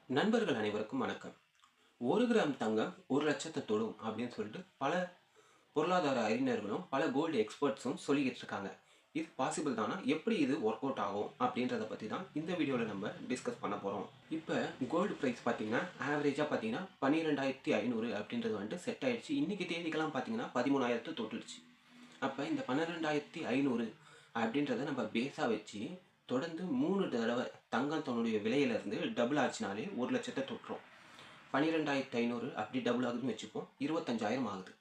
நண்பர்கள் அனைவருக்கும் வணக்கம். 1 கிராம் தங்கம் 1,00,000 தொடும் அப்படின்னு சொல்லிட்டு பல பொருளாதார அறிஞர்களும் பல கோல்டு எக்ஸ்பர்ட்ஸும் சொல்லிக்கிட்டு இருக்காங்க. இது பாசிபிள் தானா? எப்படி இது ஒர்க் அவுட் ஆகும் அப்படின்றத பற்றி தான் இந்த வீடியோவில் நம்ம டிஸ்கஸ் பண்ண போகிறோம். இப்போ கோல்டு ப்ரைஸ் பார்த்தீங்கன்னா ஆவரேஜாக பார்த்தீங்கன்னா 12,500 அப்படின்றது வந்துட்டு செட் ஆயிடுச்சு. இன்றைக்கி தேதிக்கெல்லாம் பார்த்தீங்கன்னா 13,000 தொட்டுடுச்சு. அப்போ இந்த 12,500 அப்படின்றத நம்ம பேஸாக வச்சு தொடர்ந்து 3 தடவை தங்கம் தன்னுடைய விலையிலேருந்து டபுள் ஆச்சுனாலே 1,00,000 தொட்டுரும். 12,500 அப்படி டபுள் ஆகுதுன்னு வச்சுப்போம், 25,000 ஆகுது.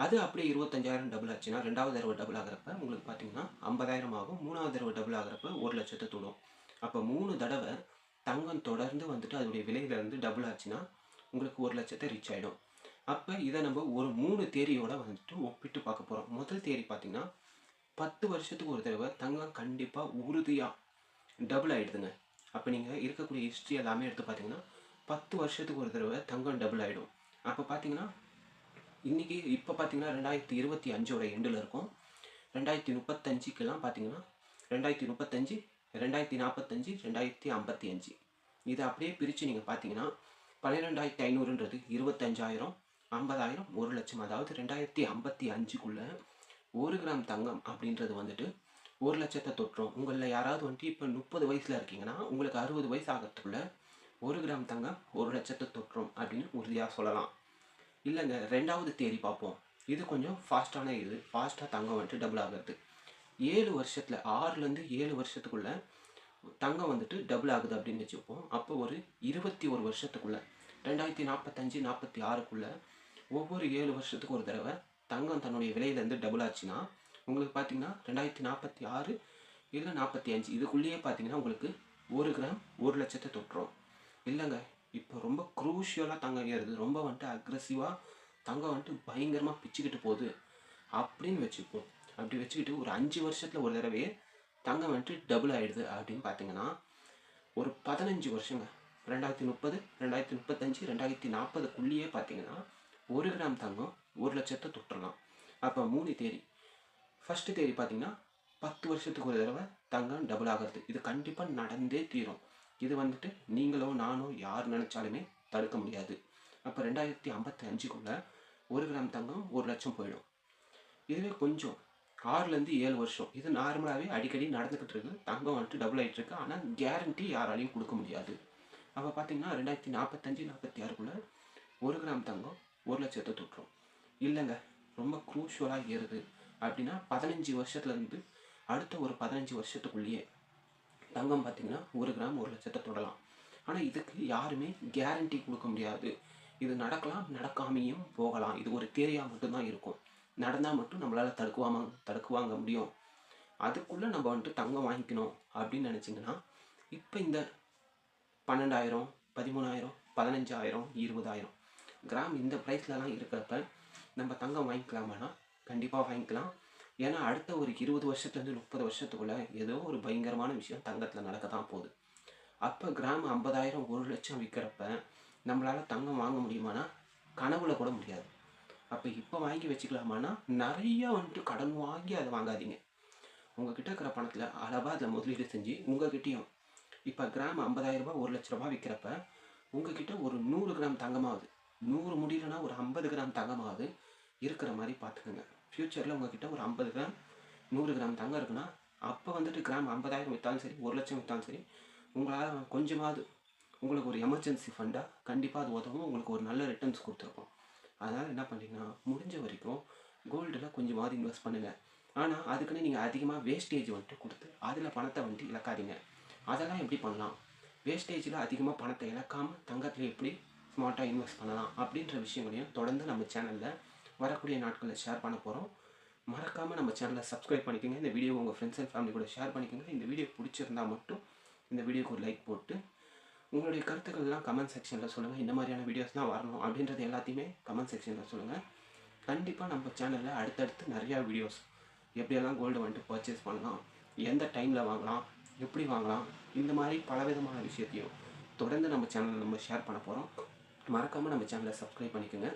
அது அப்படியே 25,000 டபுள் ஆச்சுன்னா ரெண்டாவது தடவை டபுள் ஆகிறப்ப உங்களுக்கு பார்த்தீங்கன்னா 50,000 ஆகும். மூணாவது தடவை டபுள் ஆகிறப்ப 1,00,000 தொடும். அப்போ 3 தடவை தங்கம் தொடர்ந்து வந்துட்டு அதனுடைய விலையிலேருந்து டபுள் ஆச்சுன்னா உங்களுக்கு 1,00,000 ரீச் ஆகிடும். அப்போ இதை நம்ம ஒரு 3 தேரியோட வந்துட்டு ஒப்பிட்டு பார்க்க போகிறோம். முதல் தேரி பார்த்தீங்கன்னா 10 வருஷத்துக்கு ஒரு தடவை தங்கம் கண்டிப்பாக உறுதியாக டபுள் ஆகிடுதுங்க. அப்போ நீங்கள் இருக்கக்கூடிய ஹிஸ்ட்ரி எல்லாமே எடுத்து பார்த்தீங்கன்னா 10 வருஷத்துக்கு ஒரு தடவை தங்கம் டபுள் ஆகிடும். அப்போ பார்த்தீங்கன்னா இப்போ பார்த்தீங்கன்னா 2025 எண்டில் இருக்கும். 2035 பார்த்தீங்கன்னா 2035, 2045, 2055 இதை அப்படியே பிரித்து நீங்கள் பார்த்தீங்கன்னா 12,500ன்றது 25,000, 50,000, 1,00,000. அதாவது 2055 1 கிராம் தங்கம் அப்படின்றது வந்துட்டு 1,00,000 தொட்டுரும். உங்களில் யாராவது வந்துட்டு இப்போ 30 வயசில் இருக்கீங்கன்னா உங்களுக்கு 60 வயசு ஆகிறதுக்குள்ள 1 கிராம் தங்கம் 1,00,000 தொட்டுரும் அப்படின்னு உறுதியாக சொல்லலாம். இல்லைங்க, ரெண்டாவது தேதி பார்ப்போம். இது கொஞ்சம் ஃபாஸ்ட்டாக தங்கம் வந்துட்டு டபுள் ஆகிறது. 7 வருஷத்தில் 6லேருந்து 7 வருஷத்துக்குள்ள தங்கம் வந்துட்டு டபுள் ஆகுது அப்படின்னு வச்சுப்போம். அப்போ ஒரு 21 வருஷத்துக்குள்ள 2045, 46க்குள்ள ஒவ்வொரு 7 வருஷத்துக்கு ஒரு தடவை தங்கம் தன்னுடைய விலையிலேருந்து டபுள் ஆச்சுன்னா உங்களுக்கு பார்த்தீங்கன்னா 2046 இல்லை 45 இதுக்குள்ளேயே பார்த்தீங்கன்னா உங்களுக்கு 1 கிராம் 1,00,000 தொட்டுரும். இல்லைங்க, இப்போ ரொம்ப க்ரூஷியலாக தங்கம் ஏறுது, ரொம்ப வந்துட்டு அக்ரெசிவாக தங்கம் வந்துட்டு பயங்கரமாக பிச்சுக்கிட்டு போகுது அப்படின்னு வச்சுப்போம். அப்படி வச்சுக்கிட்டு ஒரு 5 வருஷத்தில் ஒரு தடவையே தங்கம் வந்துட்டு டபுள் ஆகிடுது அப்படின்னு பார்த்தீங்கன்னா ஒரு 15 வருஷங்க, 2030, 2035, 2040க்குள்ளேயே பார்த்தீங்கன்னா 1 கிராம் தங்கம் 1,00,000 தொட்டுடலாம். அப்போ 3 தேதி. ஃபஸ்ட்டு தேதி பார்த்தீங்கன்னா 10 வருஷத்துக்கு ஒரு தடவை தங்கம் டபுள் ஆகிறது. இது கண்டிப்பாக நடந்தே தீரும். இது வந்துட்டு நீங்களோ நானோ யார் நினச்சாலுமே தடுக்க முடியாது. அப்போ 2055 1 கிராம் தங்கம் 1,00,000 போயிடும். இதுவே கொஞ்சம் 6லேருந்து 7 வருஷம் இது நார்மலாகவே அடிக்கடி நடந்துக்கிட்டு இருக்குது. தங்கம் வந்துட்டு டபுள் ஆகிட்டு இருக்கு. ஆனால் கேரண்டி யாராலையும் கொடுக்க முடியாது. அப்போ பார்த்தீங்கன்னா 2045, 46 1 கிராம் தங்கம் 1,00,000 தொட்டுரும். இல்லைங்க, ரொம்ப க்ரூஷியலாக ஏறுது அப்படின்னா 15 வருஷத்துலேருந்து அடுத்த ஒரு 15 வருஷத்துக்குள்ளேயே தங்கம் பார்த்தீங்கன்னா 1 கிராம் 1,00,000 தொடலாம். ஆனால் இதுக்கு யாருமே கேரண்டி கொடுக்க முடியாது. இது நடக்கலாம், நடக்காமையும் போகலாம். இது ஒரு தேரியாக மட்டும்தான் இருக்கும். நடந்தால் மட்டும் நம்மளால் தடுக்குவாங்க முடியும். அதுக்குள்ளே நம்ம வந்துட்டு தங்கம் வாங்கிக்கணும் அப்படின்னு நினச்சிங்கன்னா இப்போ இந்த 12,000, 13,000, 15,000, 20,000 கிராம் இந்த ப்ரைஸ்லலாம் இருக்கிறப்ப நம்ம தங்கம் வாங்கிக்கலாமான்னா கண்டிப்பாக வாங்கிக்கலாம். ஏன்னா அடுத்த ஒரு 20 வருஷத்துலேருந்து 30 வருஷத்துக்குள்ளே ஏதோ ஒரு பயங்கரமான விஷயம் தங்கத்தில் நடக்க தான் போகுது. அப்போ கிராம் 50,000, 1,00,000 விற்கிறப்ப நம்மளால் தங்கம் வாங்க முடியுமானா கனவுல கூட முடியாது. அப்போ இப்போ வாங்கி வச்சுக்கலாமான்னா நிறையா வந்துட்டு கடன் வாங்கி அதை வாங்காதீங்க. உங்கள்கிட்ட இருக்கிற பணத்தில் அளவாக அதில் முதலீடு செஞ்சு உங்கள்கிட்டையும் இப்போ கிராம் 50,000 ரூபாய், 1,00,000 விற்கிறப்ப உங்ககிட்ட ஒரு 100 கிராம் தங்கமாகுது, 100 முடியலன்னா ஒரு 50 கிராம் தங்கமாகுது இருக்கிற மாதிரி பார்த்துக்கோங்க. ஃப்யூச்சரில் உங்கள்கிட்ட ஒரு 50 கிராம் 100 கிராம் தங்கம் இருக்குன்னா அப்போ வந்துட்டு கிராம் 50,000 விற்றாலும் சரி, 1,00,000 விற்றாலும் சரி, உங்களால் கொஞ்சமாவது உங்களுக்கு ஒரு எமர்ஜென்சி ஃபண்டாக கண்டிப்பாக அது உதவும். உங்களுக்கு ஒரு நல்ல ரிட்டர்ன்ஸ் கொடுத்துருக்கோம். அதனால் என்ன பண்ணுறீங்கன்னா முடிஞ்ச வரைக்கும் கோல்டில் கொஞ்சமாவது இன்வெஸ்ட் பண்ணுங்கள். ஆனால் அதுக்குன்னு நீங்கள் அதிகமாக வேஸ்டேஜ் வந்துட்டு கொடுத்து அதில் பணத்தை வந்துட்டு இழக்காதீங்க. அதெல்லாம் எப்படி பண்ணலாம், வேஸ்டேஜில் அதிகமாக பணத்தை இழக்காமல் தங்கத்தில் எப்படி ஸ்மார்ட்டாக இன்வெஸ்ட் பண்ணலாம் அப்படின்ற விஷயங்களையும் தொடர்ந்து நம்ம சேனலில் வரக்கூடிய நாட்களில் ஷேர் பண்ண போகிறோம். மறக்காமல் நம்ம சேனலை சப்ஸ்கிரைப் பண்ணிக்கோங்க. இந்த வீடியோ உங்கள் ஃப்ரெண்ட்ஸ் அண்ட் ஃபேமிலி கூட ஷேர் பண்ணிக்கோங்க. இந்த வீடியோ பிடிச்சிருந்தால் மட்டும் இந்த வீடியோக்கு ஒரு லைக் போட்டு உங்களுடைய கருத்துக்கள்லாம் கமெண்ட் செக்ஷனில் சொல்லுங்கள். இந்த மாதிரியான வீடியோஸ்லாம் வரணும் அப்படின்றது எல்லாத்தையுமே கமெண்ட் செக்ஷனில் சொல்லுங்கள். கண்டிப்பாக நம்ம சேனலில் அடுத்தடுத்து நிறையா வீடியோஸ் எப்படியெல்லாம் கோல்டு வந்துட்டு பர்ச்சேஸ் பண்ணலாம், எந்த டைமில் வாங்கலாம், எப்படி வாங்கலாம், இந்த மாதிரி பலவிதமான விஷயத்தையும் தொடர்ந்து நம்ம சேனலில் நம்ம ஷேர் பண்ண போகிறோம். மறக்காமல் நம்ம சேனலை சப்ஸ்கிரைப் பண்ணிக்கோங்க.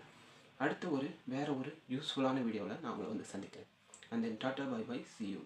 அடுத்து வேறு ஒரு யூஸ்ஃபுல்லான வீடியோவில் நான் உங்களை வந்து சந்திக்கிறேன். And then tata bye bye, see you.